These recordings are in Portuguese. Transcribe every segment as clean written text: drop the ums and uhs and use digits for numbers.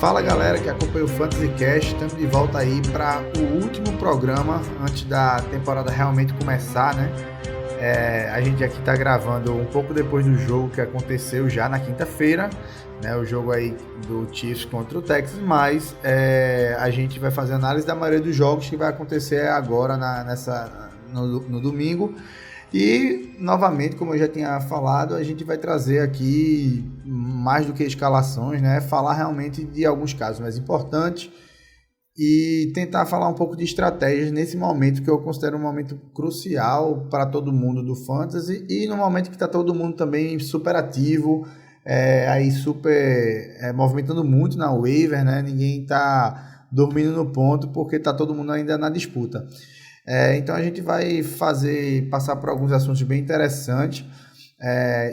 Fala galera que acompanha o Fantasy Cast, estamos de volta aí para o último programa antes da temporada realmente começar, né? A gente aqui está gravando um pouco depois do jogo que aconteceu já na quinta-feira, né? O jogo aí do Chiefs contra o Texans, mas a gente vai fazer análise da maioria dos jogos que vai acontecer agora no domingo. E, novamente, como eu já tinha falado, a gente vai trazer aqui, mais do que escalações, né? Falar realmente de alguns casos mais importantes e tentar falar um pouco de estratégias nesse momento que eu considero um momento crucial para todo mundo do Fantasy e no momento que está todo mundo também super ativo, aí super movimentando muito na waiver, né? Ninguém está dormindo no ponto porque está todo mundo ainda na disputa. Então a gente vai passar por alguns assuntos bem interessantes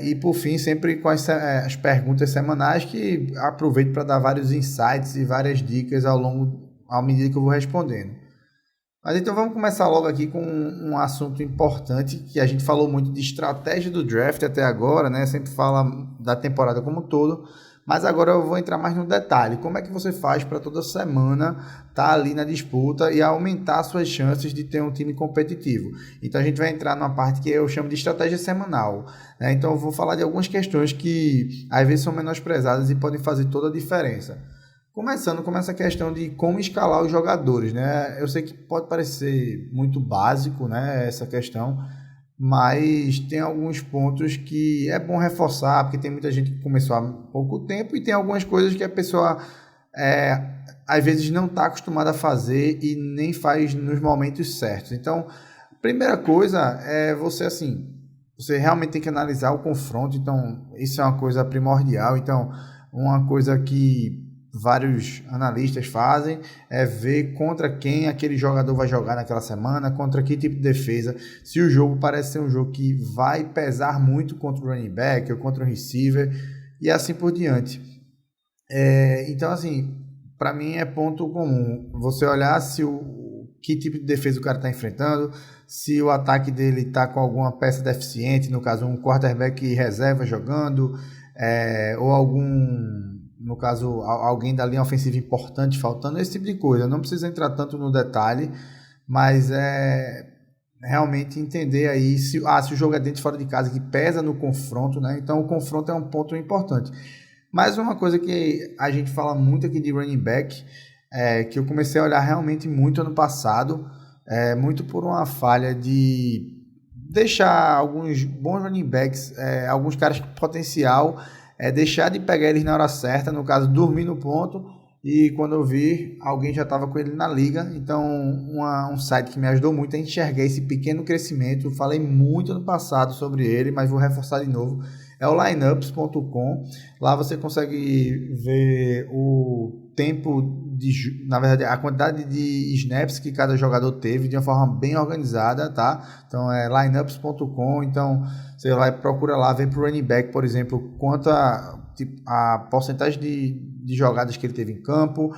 e por fim sempre com as perguntas semanais que aproveito para dar vários insights e várias dicas à medida que eu vou respondendo. Mas então vamos começar logo aqui com um assunto importante que a gente falou muito de estratégia do draft até agora, né? Sempre fala da temporada como um todo. Mas agora eu vou entrar mais no detalhe. Como é que você faz para toda semana estar ali na disputa e aumentar suas chances de ter um time competitivo? Então a gente vai entrar numa parte que eu chamo de estratégia semanal, né? Então eu vou falar de algumas questões que às vezes são menosprezadas e podem fazer toda a diferença. Começando com essa questão de como escalar os jogadores, né? Eu sei que pode parecer muito básico, né, essa questão, mas tem alguns pontos que é bom reforçar, porque tem muita gente que começou há pouco tempo e tem algumas coisas que a pessoa às vezes não está acostumada a fazer e nem faz nos momentos certos. Então, a primeira coisa é você realmente tem que analisar o confronto, então isso é uma coisa primordial. Então, uma coisa que vários analistas fazem é ver contra quem aquele jogador vai jogar naquela semana, contra que tipo de defesa, se o jogo parece ser um jogo que vai pesar muito contra o running back ou contra o receiver e assim por diante. Então assim, para mim é ponto comum você olhar que tipo de defesa o cara está enfrentando, se o ataque dele está com alguma peça deficiente, no caso um quarterback reserva jogando, ou no caso, alguém da linha ofensiva importante faltando, esse tipo de coisa. Não precisa entrar tanto no detalhe, mas realmente entender aí se o jogo é dentro e fora de casa, que pesa no confronto, né? Então o confronto é um ponto importante. Mas uma coisa que a gente fala muito aqui de running back, que eu comecei a olhar realmente muito ano passado, muito por uma falha de deixar alguns bons running backs, alguns caras com potencial, deixar de pegar eles na hora certa, no caso, dormir no ponto, e quando eu vi, alguém já estava com ele na liga. Então, um site que me ajudou muito a enxergar esse pequeno crescimento, eu falei muito ano passado sobre ele, mas vou reforçar de novo, é o lineups.com. Lá você consegue ver o tempo, na verdade, a quantidade de snaps que cada jogador teve de uma forma bem organizada, tá? Então é lineups.com. Então você vai procura lá, vem pro running back, por exemplo, quanto a porcentagem de jogadas que ele teve em campo,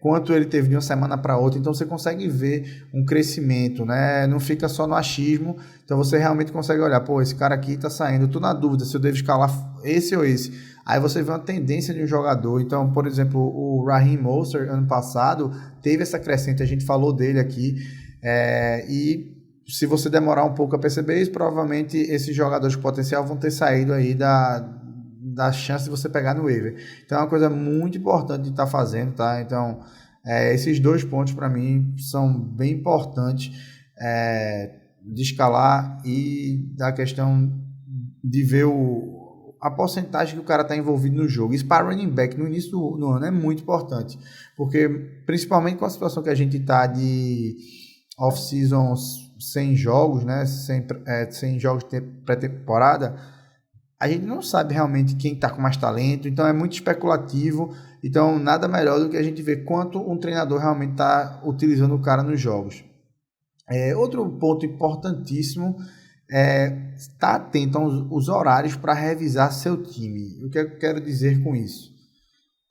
quanto ele teve de uma semana para outra. Então você consegue ver um crescimento, né? Não fica só no achismo. Então você realmente consegue olhar, esse cara aqui tá saindo, eu tô na dúvida se eu devo escalar esse ou esse. Aí você vê uma tendência de um jogador. Então, por exemplo, o Raheem Mostert ano passado teve essa crescente, a gente falou dele aqui, e se você demorar um pouco a perceber isso, provavelmente esses jogadores com potencial vão ter saído aí da chance de você pegar no waiver. Então é uma coisa muito importante de estar fazendo, tá? Então esses dois pontos para mim são bem importantes de escalar e da questão de ver a porcentagem que o cara está envolvido no jogo. Isso para running back no início do ano é muito importante, porque principalmente com a situação que a gente está de off-season sem jogos, né? Sem jogos de pré-temporada, a gente não sabe realmente quem está com mais talento, então é muito especulativo. Então nada melhor do que a gente ver quanto um treinador realmente está utilizando o cara nos jogos. Outro ponto importantíssimo é estar atento aos horários para revisar seu time. O que eu quero dizer com isso?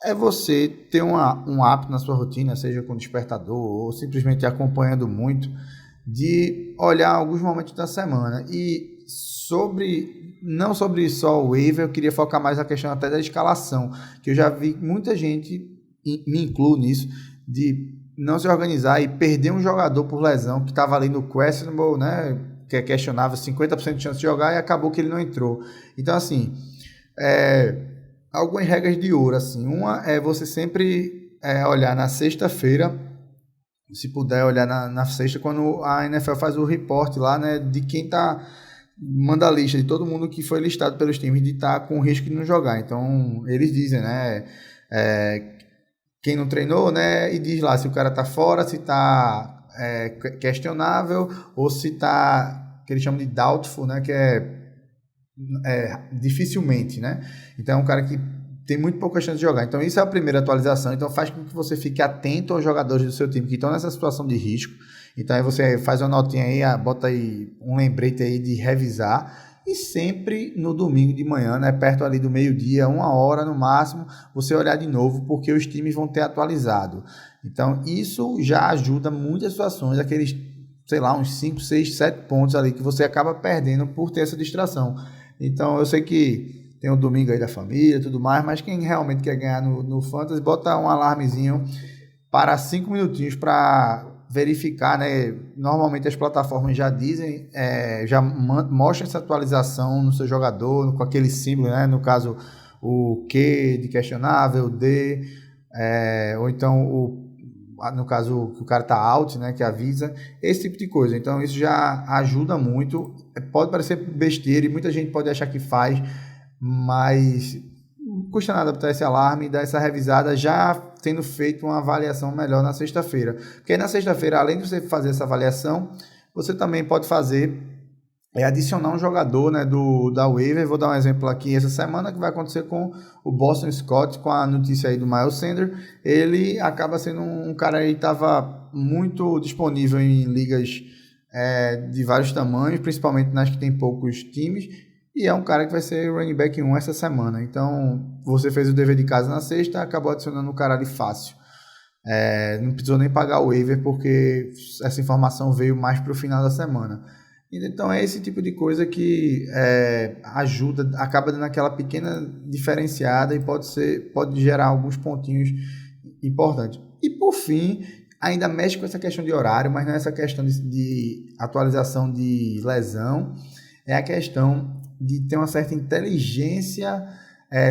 É você ter um hábito na sua rotina, seja com despertador ou simplesmente acompanhando muito, de olhar alguns momentos da semana. E não sobre só o waiver, eu queria focar mais na questão até da escalação, que eu já vi muita gente, me incluo nisso, de não se organizar e perder um jogador por lesão que estava ali no questionable, né, que é questionável, 50% de chance de jogar, e acabou que ele não entrou. Então, assim, algumas regras de ouro, assim, uma é você sempre olhar na sexta-feira, se puder olhar na sexta, quando a NFL faz o report lá, né, de quem manda a lista de todo mundo que foi listado pelos times de estar com risco de não jogar. Então, eles dizem, né, quem não treinou, né, e diz lá se o cara tá fora, se tá questionável, ou se tá, que eles chamam de doubtful, né, que dificilmente, né. Então, é um cara que tem muito pouca chance de jogar. Então, isso é a primeira atualização. Então, faz com que você fique atento aos jogadores do seu time que estão nessa situação de risco. Então, aí você faz uma notinha aí, bota aí um lembrete aí de revisar. E sempre no domingo de manhã, né, perto ali do meio-dia, 1 hora no máximo, você olhar de novo, porque os times vão ter atualizado. Então, isso já ajuda muitas situações, aqueles, sei lá, uns 5, 6, 7 pontos ali que você acaba perdendo por ter essa distração. Então, eu sei que tem o domingo aí da família e tudo mais, mas quem realmente quer ganhar no Fantasy, bota um alarmezinho para 5 minutinhos para verificar, né? Normalmente as plataformas já dizem, já mostram essa atualização no seu jogador, com aquele símbolo, né? No caso, o Q de questionável, D, ou então no caso que o cara tá out, né? Que avisa, esse tipo de coisa. Então isso já ajuda muito. Pode parecer besteira e muita gente pode achar que faz, mas não custa nada botar esse alarme e dar essa revisada já tendo feito uma avaliação melhor na sexta-feira. Porque aí na sexta-feira, além de você fazer essa avaliação, você também pode fazer, adicionar um jogador, né, da waiver. Vou dar um exemplo aqui essa semana que vai acontecer com o Boston Scott, com a notícia aí do Miles Sanders. Ele acaba sendo um cara aí que estava muito disponível em ligas de vários tamanhos, principalmente nas que tem poucos times. E é um cara que vai ser running back 1 essa semana. Então, você fez o dever de casa na sexta, acabou adicionando um cara ali fácil. Não precisou nem pagar o waiver, porque essa informação veio mais para o final da semana. Então, é esse tipo de coisa que ajuda, acaba dando aquela pequena diferenciada e pode gerar alguns pontinhos importantes. E, por fim, ainda mexe com essa questão de horário, mas não é essa questão de atualização de lesão, é a questão de ter uma certa inteligência,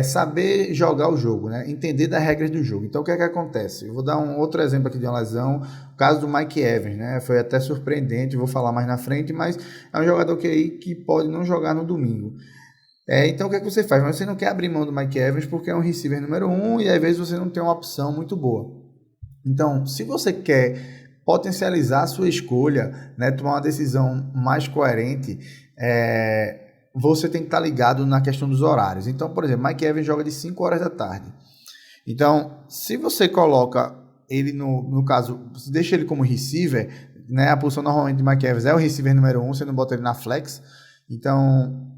saber jogar o jogo, né? Entender das regras do jogo. Então, o que é que acontece? Eu vou dar um outro exemplo aqui de uma lesão, o caso do Mike Evans, né? Foi até surpreendente, vou falar mais na frente, mas é um jogador que pode não jogar no domingo. Então, o que é que você faz? Mas você não quer abrir mão do Mike Evans porque é um receiver número 1 e às vezes você não tem uma opção muito boa. Então, se você quer potencializar a sua escolha, né, tomar uma decisão mais coerente, você tem que estar ligado na questão dos horários. Então, por exemplo, Mike Evans joga de 5 horas da tarde. Então, se você coloca ele no caso, deixa ele como receiver, né, a posição normalmente de Mike Evans é o receiver número 1, você não bota ele na flex. Então,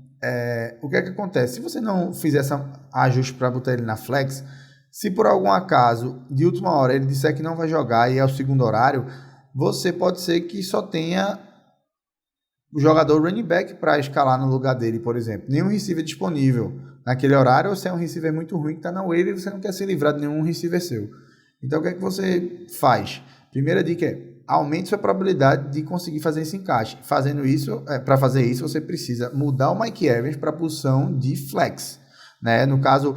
o que é que acontece? Se você não fizer esse ajuste para botar ele na flex, se por algum acaso, de última hora, ele disser que não vai jogar e é o segundo horário, você pode ser que só tenha o jogador running back para escalar no lugar dele, por exemplo. Nenhum receiver disponível naquele horário, ou se é um receiver muito ruim que está na waiver e você não quer se livrar de nenhum receiver seu. Então, o que é que você faz? Primeira dica aumente sua probabilidade de conseguir fazer esse encaixe. Fazendo isso, para fazer isso, você precisa mudar o Mike Evans para a posição de flex. Né? No caso,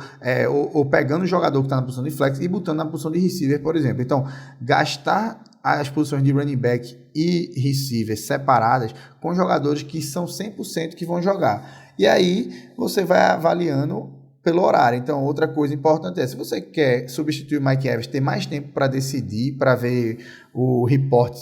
ou pegando o jogador que está na posição de flex e botando na posição de receiver, por exemplo. Então, gastar as posições de running back e receiver separadas com jogadores que são 100% que vão jogar. E aí, você vai avaliando pelo horário. Então, outra coisa importante se você quer substituir o Mike Evans, ter mais tempo para decidir, para ver o report,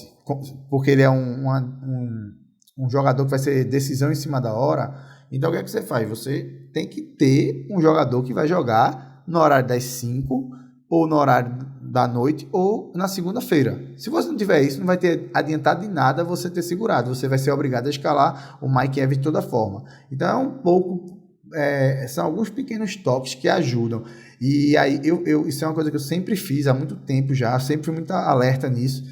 porque ele é um jogador que vai ser decisão em cima da hora. Então, o que é que você faz? Você tem que ter um jogador que vai jogar no horário das 5, ou no horário da noite, ou na segunda-feira. Se você não tiver isso, não vai ter adiantado de nada você ter segurado. Você vai ser obrigado a escalar o Mike Evans de toda forma. Então, é um pouco... são alguns pequenos toques que ajudam. E aí, isso é uma coisa que eu sempre fiz há muito tempo já, sempre fui muito alerta nisso.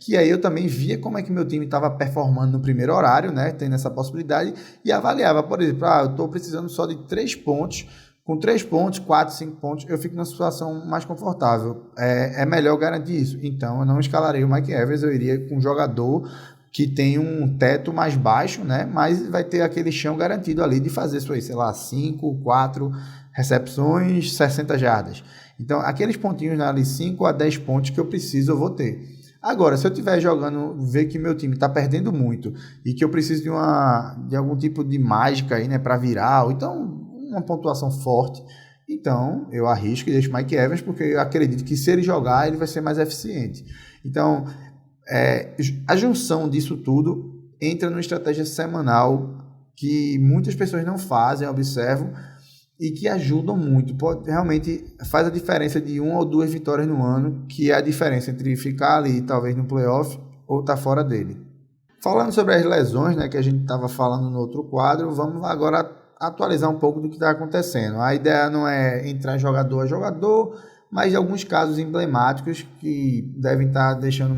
que aí eu também via como é que meu time estava performando no primeiro horário, né, tendo essa possibilidade, e avaliava, por exemplo, eu estou precisando só de 3 pontos, com 3 pontos, 4, 5 pontos, eu fico numa situação mais confortável, é melhor garantir isso. Então eu não escalarei o Mike Evans, eu iria com um jogador que tem um teto mais baixo, né, mas vai ter aquele chão garantido ali de fazer suas, sei lá, 5, 4 recepções, 60 jardas. Então aqueles pontinhos ali, 5 a 10 pontos que eu preciso, eu vou ter. Agora, se eu estiver jogando, ver que meu time está perdendo muito e que eu preciso de algum tipo de mágica aí, né, para virar, ou então uma pontuação forte, então eu arrisco e deixo Mike Evans, porque eu acredito que se ele jogar, ele vai ser mais eficiente. Então, a junção disso tudo entra numa estratégia semanal que muitas pessoas não fazem, eu observo, e que ajudam muito. Realmente faz a diferença de 1 ou 2 vitórias no ano, que é a diferença entre ficar ali, talvez, no playoff ou estar fora dele. Falando sobre as lesões, né, que a gente estava falando no outro quadro, vamos agora atualizar um pouco do que está acontecendo. A ideia não é entrar jogador a jogador, mas alguns casos emblemáticos que devem estar deixando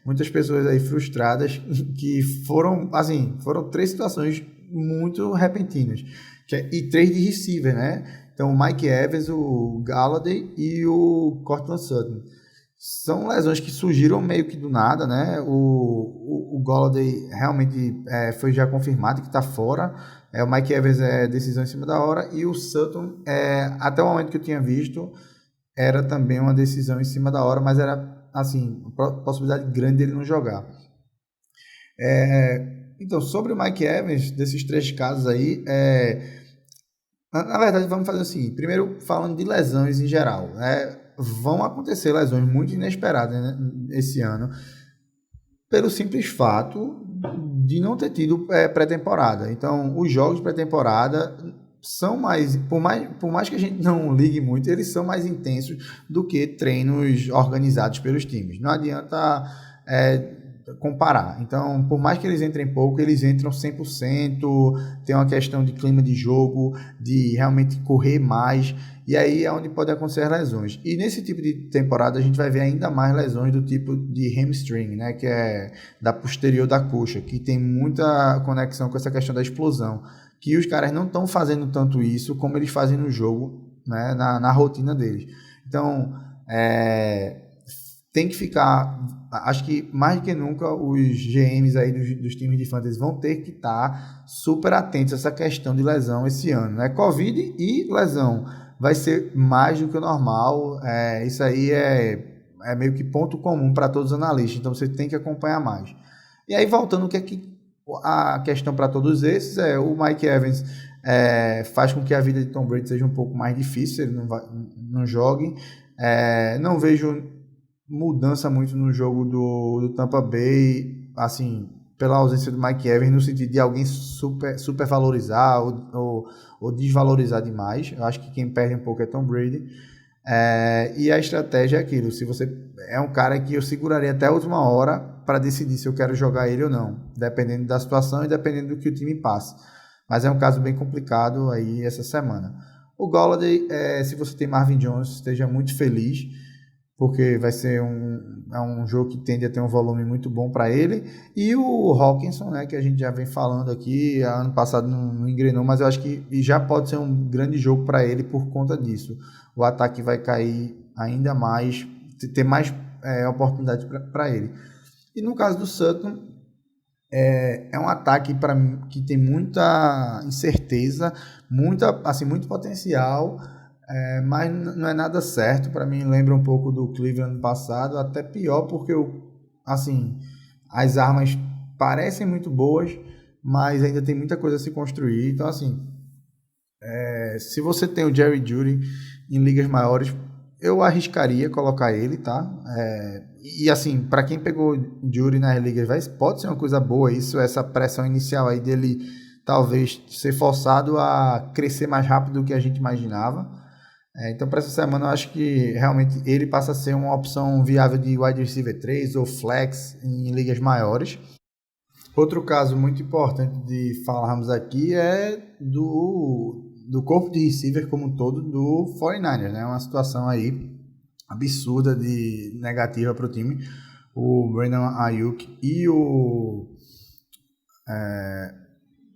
muitas pessoas aí frustradas, que foram 3 situações muito repentinas, e 3 de receiver, né? Então o Mike Evans, o Galladay e o Courtland Sutton. São lesões que surgiram meio que do nada, né? O Galladay realmente foi já confirmado que está fora. O Mike Evans é decisão em cima da hora. E o Sutton, até o momento que eu tinha visto, era também uma decisão em cima da hora, mas era, assim, possibilidade grande dele não jogar. Então, sobre o Mike Evans, desses 3 casos aí, na verdade, vamos fazer o seguinte. Primeiro, falando de lesões em geral, vão acontecer lesões muito inesperadas, né, esse ano, pelo simples fato de não ter tido pré-temporada. Então, os jogos de pré-temporada são mais, por mais que a gente não ligue muito, eles são mais intensos do que treinos organizados pelos times. Não adianta comparar. Então, por mais que eles entrem pouco, eles entram 100%, tem uma questão de clima de jogo, de realmente correr mais, e aí é onde pode acontecer as lesões. E nesse tipo de temporada a gente vai ver ainda mais lesões do tipo de hamstring, né, que é da posterior da coxa, que tem muita conexão com essa questão da explosão, que os caras não estão fazendo tanto isso como eles fazem no jogo, né, na rotina deles. Então, tem que ficar, acho que mais do que nunca os GMs aí dos times de fantasy vão ter que estar super atentos a essa questão de lesão esse ano, né? Covid e lesão vai ser mais do que o normal, isso aí é meio que ponto comum para todos os analistas, então você tem que acompanhar mais. E aí, voltando, o que é que a questão para todos esses o Mike Evans faz com que a vida de Tom Brady seja um pouco mais difícil, ele não jogue, não vejo mudança muito no jogo do Tampa Bay, assim, pela ausência do Mike Evans, no sentido de alguém super valorizar ou desvalorizar demais. Eu acho que quem perde um pouco é Tom Brady. E a estratégia é aquilo, se você é um cara que eu seguraria até a última hora para decidir se eu quero jogar ele ou não, dependendo da situação e dependendo do que o time passa. Mas é um caso bem complicado aí essa semana. O Galladay, se você tem Marvin Jones, esteja muito feliz, porque vai ser um jogo que tende a ter um volume muito bom para ele. E o Hawkinson, né, que a gente já vem falando aqui, ano passado não engrenou, mas eu acho que já pode ser um grande jogo para ele por conta disso. O ataque vai cair ainda mais, ter mais oportunidades para ele. E no caso do Sutton, é um ataque que tem muita incerteza, muito potencial, mas não é nada certo. Para mim lembra um pouco do Cleveland passado, até pior, porque as armas parecem muito boas, mas ainda tem muita coisa a se construir. Então, se você tem o Jerry Jeudy em ligas maiores, eu arriscaria colocar ele, tá? Para quem pegou Jeudy nas ligas, pode ser uma coisa boa isso, essa pressão inicial aí dele talvez ser forçado a crescer mais rápido do que a gente imaginava. Então, para essa semana, eu acho que realmente ele passa a ser uma opção viável de wide receiver 3 ou flex em ligas maiores. Outro caso muito importante de falarmos aqui é do corpo de receiver como um todo do 49ers, né? Uma situação aí absurda de negativa para o time. O Brandon Ayuk e o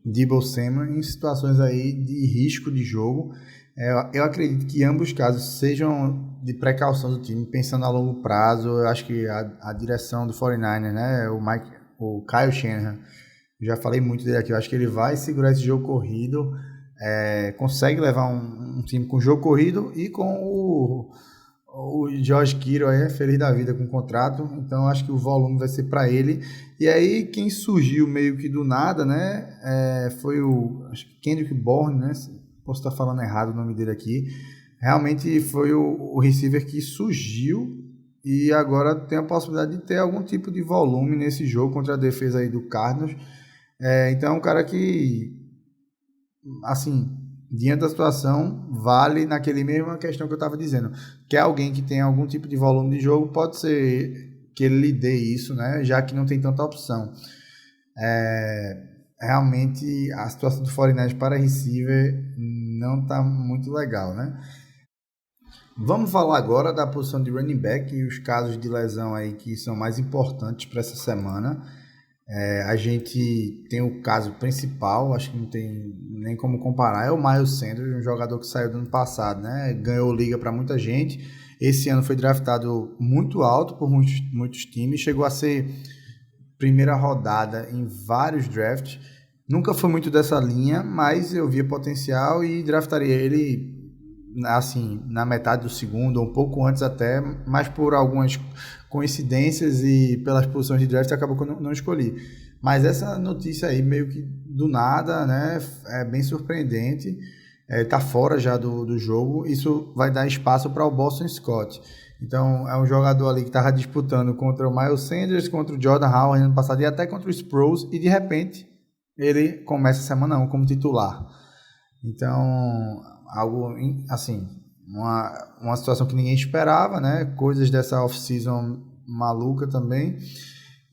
Deebo Samuel em situações aí de risco de jogo. Eu acredito que ambos os casos sejam de precaução do time, pensando a longo prazo. Eu acho que a direção do 49ers, né, o Kyle Shanahan, já falei muito dele aqui, eu acho que ele vai segurar esse jogo corrido, consegue levar um time com jogo corrido e com o George Kittle aí, feliz da vida com o contrato, então eu acho que o volume vai ser para ele. E aí quem surgiu meio que do nada, né, foi acho que Kendrick Bourne, né, posso estar falando errado o nome dele aqui, realmente foi o receiver que surgiu e agora tem a possibilidade de ter algum tipo de volume nesse jogo contra a defesa aí do Cardinals. Então é um cara que, assim, diante da situação, vale naquele mesma questão que eu estava dizendo, que é alguém que tem algum tipo de volume de jogo, pode ser que ele lhe dê isso, né, já que não tem tanta opção. Realmente a situação do 49ers para receiver não está muito legal, né? Vamos falar agora da posição de running back e os casos de lesão aí que são mais importantes para essa semana. A gente tem o caso principal, acho que não tem nem como comparar, é o Miles Sanders, um jogador que saiu do ano passado, né? Ganhou liga para muita gente. Esse ano foi draftado muito alto por muitos times, chegou a ser primeira rodada em vários drafts. Nunca foi muito dessa linha, mas eu via potencial e draftaria ele assim, na metade do segundo, ou um pouco antes até, mas por algumas coincidências e pelas posições de draft acabou que eu não escolhi. Mas essa notícia aí meio que do nada, né, é bem surpreendente. Tá fora já do jogo, isso vai dar espaço para o Boston Scott. Então é um jogador ali que estava disputando contra o Miles Sanders, contra o Jordan Howard ano passado e até contra o Sproles, e de repente ele começa a semana 1 como titular. Então, algo assim, uma situação que ninguém esperava, né? Coisas dessa off-season maluca também.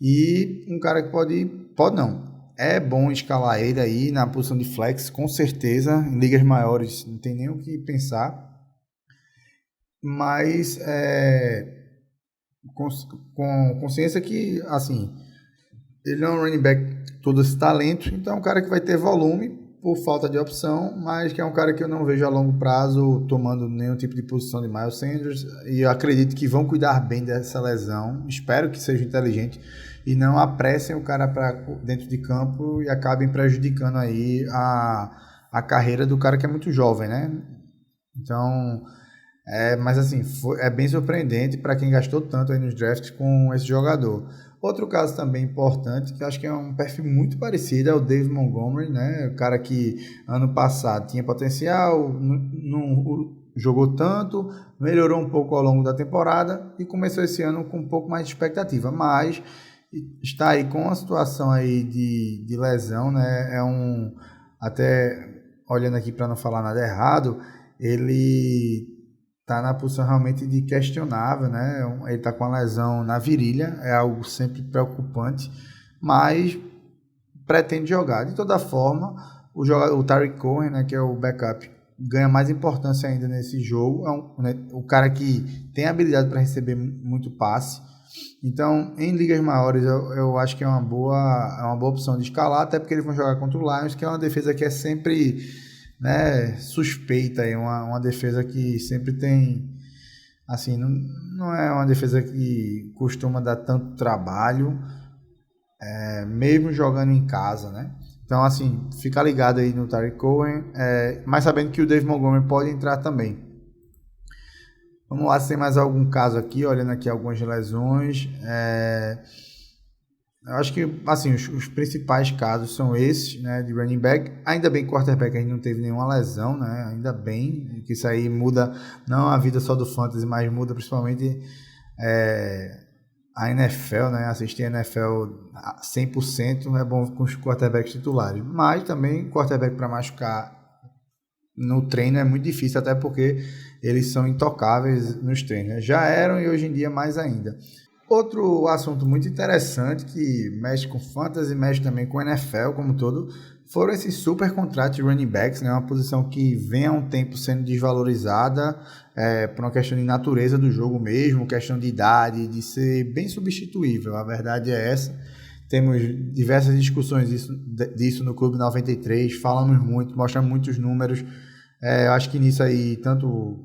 E um cara que pode não. É bom escalar ele aí na posição de flex, com certeza. Em ligas maiores não tem nem o que pensar. Mas com consciência que, assim, ele não é um running back todo esse talento, então é um cara que vai ter volume por falta de opção, mas que é um cara que eu não vejo a longo prazo tomando nenhum tipo de posição de Miles Sanders, e eu acredito que vão cuidar bem dessa lesão, espero que seja inteligente e não apressem o cara para dentro de campo e acabem prejudicando aí a carreira do cara que é muito jovem, né? Então, mas assim, é bem surpreendente para quem gastou tanto aí nos drafts com esse jogador. Outro caso também importante, que eu acho que é um perfil muito parecido, é o David Montgomery, né? O cara que ano passado tinha potencial, não jogou tanto, melhorou um pouco ao longo da temporada e começou esse ano com um pouco mais de expectativa, mas está aí com a situação aí de lesão, né? Até olhando aqui para não falar nada errado, ele está na posição realmente de questionável, né? Ele está com a lesão na virilha, é algo sempre preocupante, mas pretende jogar. De toda forma, o Tariq Cohen, né, que é o backup, ganha mais importância ainda nesse jogo. O cara que tem habilidade para receber muito passe. Então, em ligas maiores, eu acho que é uma boa opção de escalar, até porque eles vão jogar contra o Lions, que é uma defesa que é sempre, né, suspeita, aí, uma defesa que sempre tem, assim, não é uma defesa que costuma dar tanto trabalho, mesmo jogando em casa, né? Então, assim, fica ligado aí no Tariq Cohen, mas sabendo que o David Montgomery pode entrar também. Vamos lá se tem mais algum caso aqui, olhando aqui algumas lesões. Eu acho que, assim, os principais casos são esses, né, de running back. Ainda bem que o quarterback a gente não teve nenhuma lesão, né? Ainda bem que isso aí muda, não a vida só do fantasy, mas muda principalmente a NFL, né? Assistir a NFL 100% é bom com os quarterbacks titulares. Mas também quarterback para machucar no treino é muito difícil, até porque eles são intocáveis nos treinos, né? Já eram e hoje em dia mais ainda. Outro assunto muito interessante que mexe com fantasy, mexe também com NFL como todo, foram esses super contratos de running backs, né? Uma posição que vem há um tempo sendo desvalorizada por uma questão de natureza do jogo mesmo, questão de idade, de ser bem substituível. A verdade é essa. Temos diversas discussões disso no Clube 93, falamos muito, mostramos muitos números. Eu acho que nisso aí, tanto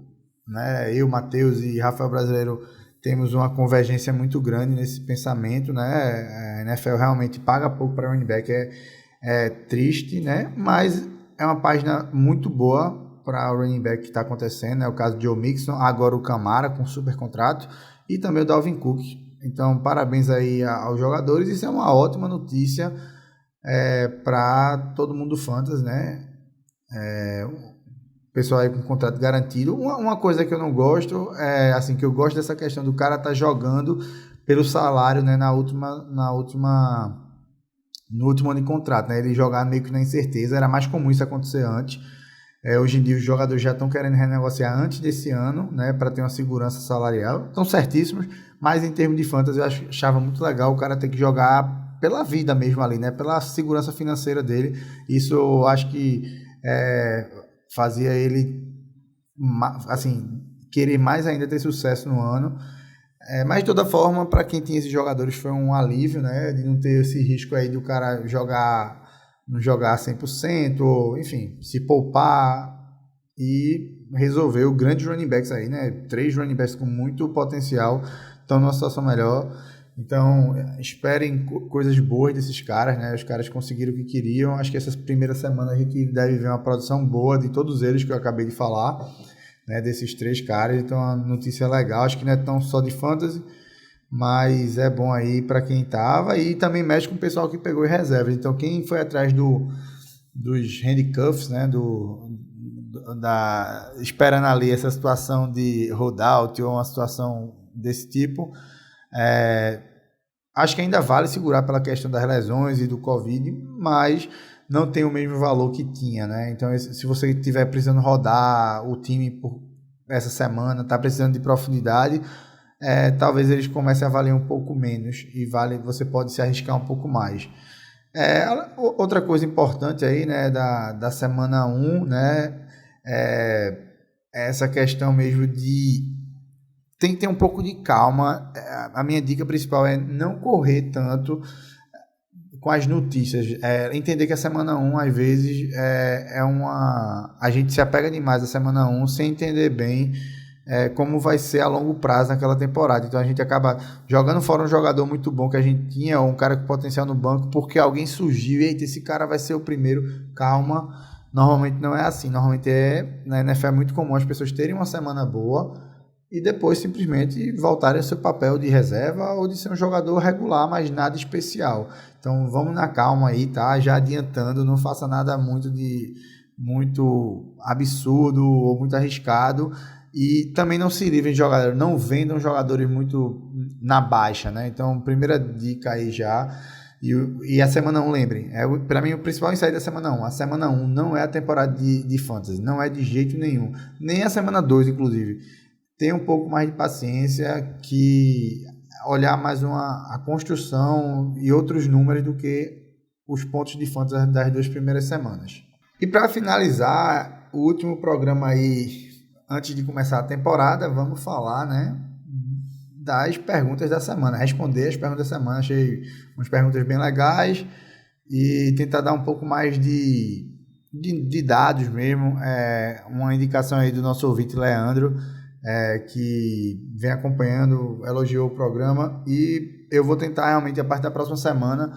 né, eu, Matheus e Rafael Brasileiro, temos uma convergência muito grande nesse pensamento, né? A NFL realmente paga pouco para running back, é triste, né? Mas é uma página muito boa para o running back que está acontecendo, é o caso de Joe Mixon, agora o Camara com super contrato e também o Dalvin Cook. Então, parabéns aí aos jogadores, isso é uma ótima notícia para todo mundo do Fantasy, né? O pessoal aí com contrato garantido. Uma coisa que eu não gosto assim, que eu gosto dessa questão do cara tá jogando pelo salário, né, no último ano de contrato, né, ele jogar meio que na incerteza. Era mais comum isso acontecer antes. Hoje em dia os jogadores já estão querendo renegociar antes desse ano, né, para ter uma segurança salarial. Estão certíssimos, mas em termos de fantasy eu achava muito legal o cara ter que jogar pela vida mesmo ali, né, pela segurança financeira dele. Isso eu acho que fazia ele assim, querer mais ainda ter sucesso no ano. Mas de toda forma, para quem tinha esses jogadores foi um alívio, né, de não ter esse risco aí do cara não jogar 100%, ou enfim, se poupar e resolver o grandes running backs aí, né, 3 running backs com muito potencial estão numa situação melhor. Então, esperem coisas boas desses caras, né? Os caras conseguiram o que queriam. Acho que essas primeiras semanas a gente deve ver uma produção boa de todos eles que eu acabei de falar, né? Desses 3 caras. Então, a notícia é legal. Acho que não é tão só de fantasy, mas é bom aí para quem tava. E também mexe com o pessoal que pegou em reservas. Então, quem foi atrás dos handcuffs, né? Esperando ali essa situação de holdout ou uma situação desse tipo, acho que ainda vale segurar pela questão das lesões e do Covid, mas não tem o mesmo valor que tinha, né? Então, se você estiver precisando rodar o time por essa semana, está precisando de profundidade, talvez eles comecem a valer um pouco menos e você pode se arriscar um pouco mais. Outra coisa importante aí, né, da semana 1, né, essa questão mesmo de tem que ter um pouco de calma. A minha dica principal é não correr tanto com as notícias. Entender que a semana 1, às vezes, a gente se apega demais à semana 1 sem entender bem como vai ser a longo prazo naquela temporada. Então a gente acaba jogando fora um jogador muito bom que a gente tinha, ou um cara com potencial no banco, porque alguém surgiu e eita, esse cara vai ser o primeiro. Calma, normalmente não é assim. Normalmente na NFL é muito comum as pessoas terem uma semana boa e depois simplesmente voltarem ao seu papel de reserva ou de ser um jogador regular, mas nada especial. Então vamos na calma aí, tá? Já adiantando, não faça nada muito absurdo ou muito arriscado. E também não se livrem de jogadores, não vendam jogadores muito na baixa, né? Então, primeira dica aí já. E a semana 1, lembrem, para mim o principal insight da semana 1. A semana 1 não é a temporada de fantasy, não é de jeito nenhum. Nem a semana 2, inclusive. Tenha um pouco mais de paciência, que olhar mais a construção e outros números do que os pontos de fantasy das 2 primeiras semanas. E para finalizar, o último programa aí, antes de começar a temporada, vamos falar, né, das perguntas da semana, responder as perguntas da semana. Achei umas perguntas bem legais e tentar dar um pouco mais de dados mesmo. Uma indicação aí do nosso ouvinte Leandro, que vem acompanhando, elogiou o programa, e eu vou tentar realmente, a partir da próxima semana,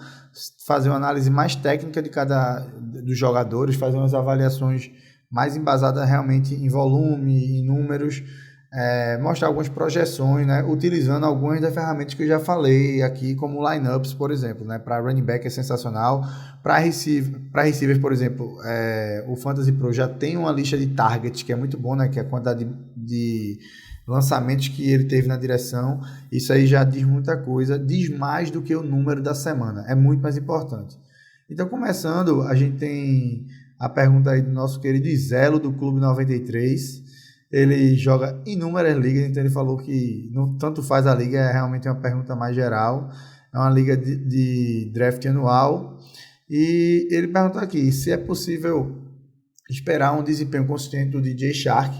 fazer uma análise mais técnica de cada dos jogadores, fazer umas avaliações mais embasadas realmente em volume, em números, mostrar algumas projeções, né, utilizando algumas das ferramentas que eu já falei aqui, como lineups, por exemplo, né, para running back é sensacional, para receivers, por exemplo, o Fantasy Pro já tem uma lista de targets que é muito bom, né, que é a quantidade de lançamentos que ele teve na direção. Isso aí já diz muita coisa, diz mais do que o número da semana, é muito mais importante. Então, começando, a gente tem a pergunta aí do nosso querido Iselo, do Clube 93. Ele joga inúmeras ligas, então ele falou que não tanto faz a liga, é realmente uma pergunta mais geral. É uma liga de draft anual E ele perguntou aqui se é possível esperar um desempenho consistente do DJ Chark,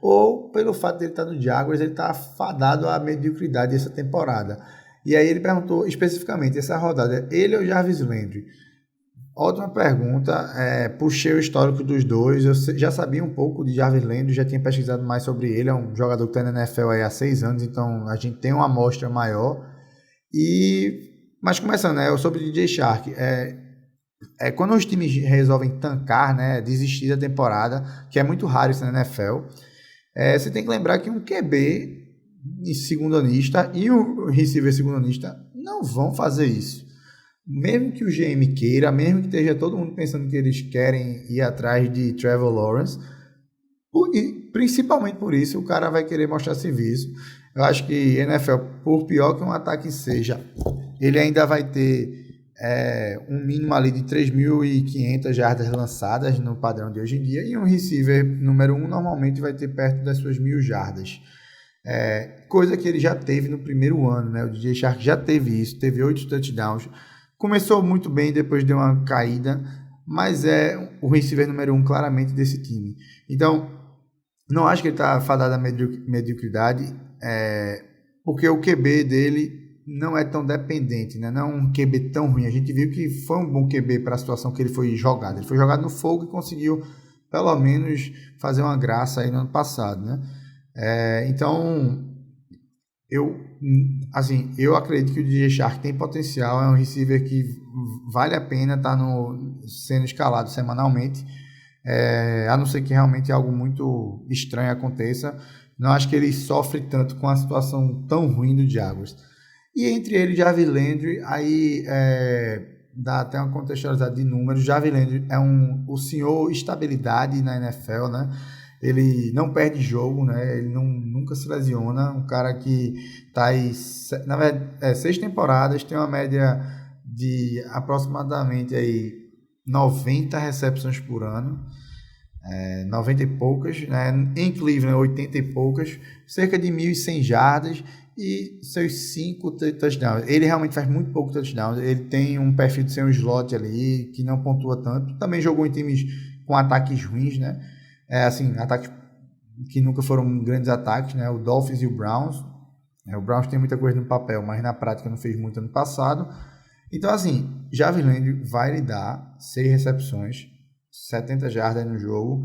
ou pelo fato de ele estar no Jaguars, ele está fadado à mediocridade essa temporada. E aí ele perguntou especificamente, essa rodada, ele ou Jarvis Landry? Ótima pergunta, puxei o histórico dos dois, eu já sabia um pouco de Jarvis Landry, já tinha pesquisado mais sobre ele, é um jogador que está na NFL aí há 6 anos, então a gente tem uma amostra maior. Mas começando, sobre o DJ Chark, quando os times resolvem tancar, né, desistir da temporada, que é muito raro isso na NFL, você tem que lembrar que um QB segundanista e um receiver segundanista não vão fazer isso. Mesmo que o GM queira, mesmo que esteja todo mundo pensando que eles querem ir atrás de Trevor Lawrence, e principalmente por isso o cara vai querer mostrar serviço. Eu acho que NFL, por pior que um ataque seja, ele ainda vai ter um mínimo ali de 3.500 jardas lançadas no padrão de hoje em dia, e um receiver número 1 normalmente vai ter perto das suas 1.000 jardas. Coisa que ele já teve no primeiro ano, né? O DJ Chark já teve isso, teve 8 touchdowns. Começou muito bem, depois deu uma caída, mas é o receiver número 1 claramente desse time. Então, não acho que ele está fadado à mediocridade, porque o QB dele não é tão dependente, né? Não é um QB tão ruim. A gente viu que foi um bom QB para a situação que ele foi jogado. Ele foi jogado no fogo e conseguiu, pelo menos, fazer uma graça aí no ano passado, né? Então, eu acredito que o DJ Chark tem potencial, é um receiver que vale a pena estar sendo escalado semanalmente, a não ser que realmente algo muito estranho aconteça. Não acho que ele sofre tanto com a situação tão ruim do Jaguars. E entre ele e Jarvis Landry, aí dá até uma contextualizada de números. Jarvis Landry é o senhor estabilidade na NFL, né? Ele não perde jogo, né? Ele nunca se lesiona. Um cara que está aí, na verdade, 6 temporadas, tem uma média de aproximadamente aí 90 recepções por ano, 90 e poucas, né? Em Cleveland 80 e poucas, cerca de 1.100 jardas e seus 5 touchdowns. Ele realmente faz muito pouco touchdowns. Ele tem um perfil de ser um slot ali que não pontua tanto. Também jogou em times com ataques ruins, né? Ataques que nunca foram grandes ataques, né? O Dolphins e o Browns. O Browns tem muita coisa no papel, mas na prática não fez muito ano passado. Então, Jarvis Landry vai lhe dar 6 recepções, 70 jardas no jogo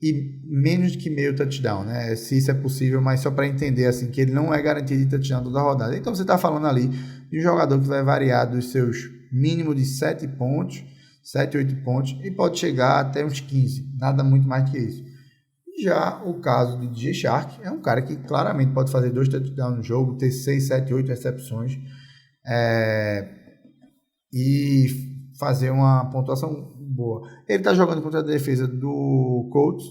e menos que meio touchdown, né? Se isso é possível, mas só para entender que ele não é garantido de touchdown toda a rodada. Então, você está falando ali de um jogador que vai variar dos seus mínimos de 7 pontos, 7, 8 pontos, e pode chegar até uns 15, nada muito mais que isso. Já o caso de DJ Chark é um cara que claramente pode fazer 2 touchdowns no jogo, ter 6, 7, 8 recepções e fazer uma pontuação boa. Ele está jogando contra a defesa do Colts,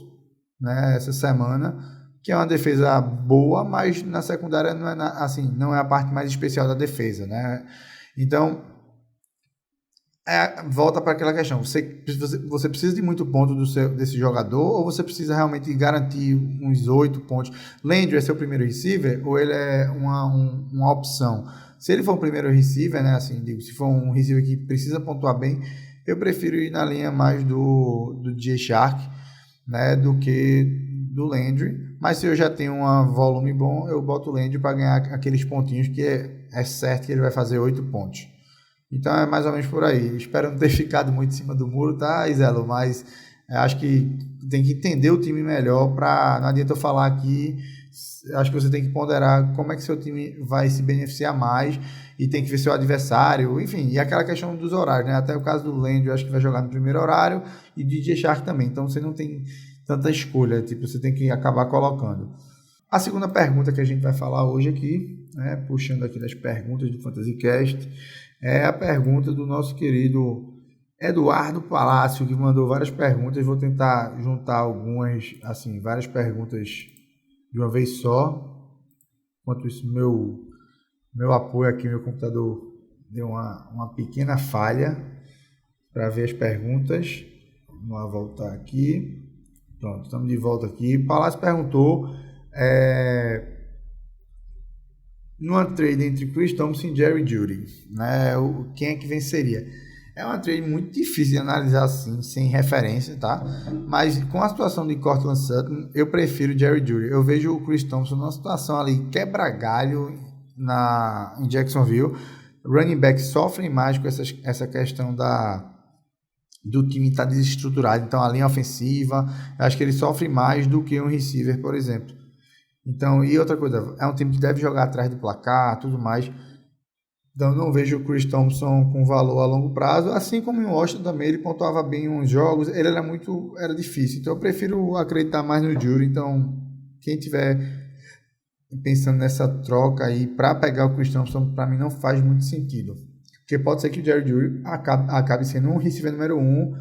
né, essa semana, que é uma defesa boa, mas na secundária não é a parte mais especial da defesa, né? Então, volta para aquela questão, você precisa de muito ponto desse jogador, ou você precisa realmente garantir uns 8 pontos? Landry é seu primeiro receiver, ou ele é uma opção? Se ele for o primeiro receiver, né, se for um receiver que precisa pontuar bem, eu prefiro ir na linha mais do DJ Chark, né, do que do Landry. Mas se eu já tenho um volume bom, eu boto o Landry para ganhar aqueles pontinhos que é certo que ele vai fazer 8 pontos. Então é mais ou menos por aí. Espero não ter ficado muito em cima do muro, tá, Iselo? Mas acho que tem que entender o time melhor. Não adianta eu falar aqui. Acho que você tem que ponderar como é que seu time vai se beneficiar mais e tem que ver seu adversário, enfim, e aquela questão dos horários, né? Até o caso do Landry, eu acho que vai jogar no primeiro horário, e DJ Chark também. Então você não tem tanta escolha, você tem que acabar colocando. A segunda pergunta que a gente vai falar hoje aqui, né, puxando aqui das perguntas do FantasyCast, é a pergunta do nosso querido Eduardo Palácio, que mandou várias perguntas. Vou tentar juntar algumas, várias perguntas de uma vez só. Enquanto isso, meu apoio aqui, meu computador deu uma pequena falha para ver as perguntas. Vamos lá voltar aqui. Pronto, estamos de volta aqui. Palácio perguntou numa trade entre Chris Thompson e Jerry Jeudy, né, quem é que venceria? É uma trade muito difícil de analisar assim, sem referência, tá? Mas com a situação de Cortland Sutton, eu prefiro Jerry Jeudy. Eu vejo o Chris Thompson numa situação ali quebra-galho em Jacksonville. Running back sofrem mais com essa questão do time estar desestruturado. Então, a linha ofensiva, eu acho que ele sofre mais do que um receiver, por exemplo. Então, e outra coisa, é um time que deve jogar atrás do placar, tudo mais. Então, não vejo o Chris Thompson com valor a longo prazo, assim como em Washington também, ele pontuava bem em uns jogos, ele era difícil. Então, eu prefiro acreditar mais no Jeudy. Então, quem tiver pensando nessa troca aí para pegar o Chris Thompson, para mim não faz muito sentido. Porque pode ser que o Jerry Jeudy acabe sendo um receiver número 1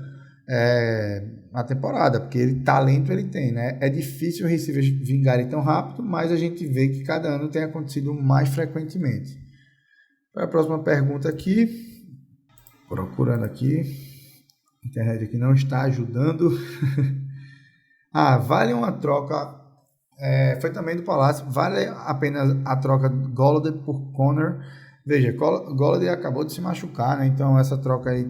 na temporada, porque talento ele tem, né? É difícil o receiver vingarem tão rápido, mas a gente vê que cada ano tem acontecido mais frequentemente. Para a próxima pergunta aqui, procurando aqui, a internet aqui não está ajudando. Vale uma troca, foi também do Palácio, vale apenas a troca Golladay por Conner? Veja, Golladay acabou de se machucar, né? Então essa troca aí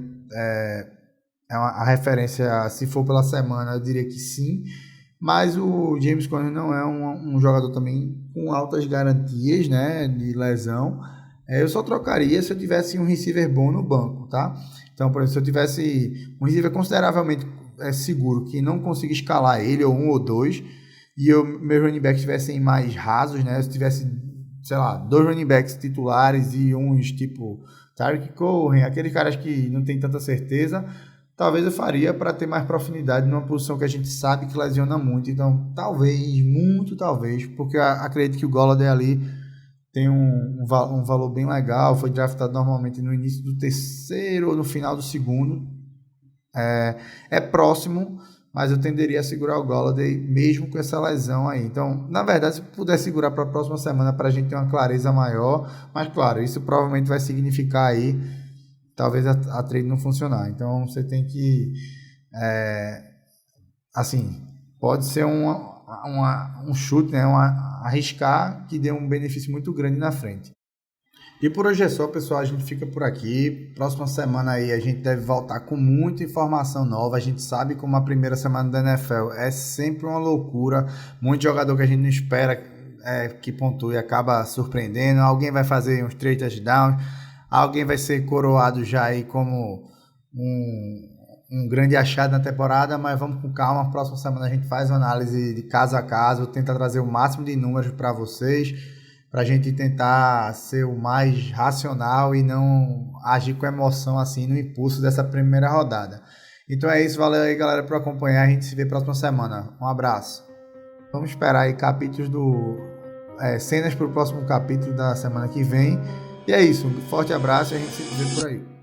a referência, se for pela semana, eu diria que sim, mas o James Conner não é um jogador também com altas garantias, né, de lesão. Eu só trocaria se eu tivesse um receiver bom no banco, tá? Então, por exemplo, se eu tivesse um receiver consideravelmente seguro, que não consiga escalar ele, ou um ou dois, e meus running backs estivessem mais rasos, né? Se tivesse, sei lá, 2 running backs titulares e uns tipo Tyreek Cohen, aqueles caras que não tem tanta certeza, talvez eu faria para ter mais profundidade numa posição que a gente sabe que lesiona muito. Então, talvez, muito talvez, porque eu acredito que o Golladay ali tem um valor bem legal, foi draftado normalmente no início do terceiro ou no final do segundo. É próximo, mas eu tenderia a segurar o Golladay mesmo com essa lesão aí. Então, na verdade, se puder segurar para a próxima semana para a gente ter uma clareza maior, mas claro, isso provavelmente vai significar aí talvez a trade não funcionar. Então, você tem que, assim, pode ser um chute, né, arriscar que dê um benefício muito grande na frente. E por hoje é só, pessoal, a gente fica por aqui. Próxima semana aí a gente deve voltar com muita informação nova. A gente sabe como a primeira semana da NFL é sempre uma loucura. Muito jogador que a gente não espera que pontue acaba surpreendendo. Alguém vai fazer uns 3 touchdowns, alguém vai ser coroado já aí como um grande achado na temporada, mas vamos com calma. Próxima semana a gente faz uma análise de caso a caso, tenta trazer o máximo de números para vocês, para a gente tentar ser o mais racional e não agir com emoção assim no impulso dessa primeira rodada. Então é isso, valeu aí galera por acompanhar, a gente se vê próxima semana. Um abraço. Vamos esperar aí capítulos cenas para o próximo capítulo da semana que vem. E é isso, um forte abraço e a gente se vê por aí.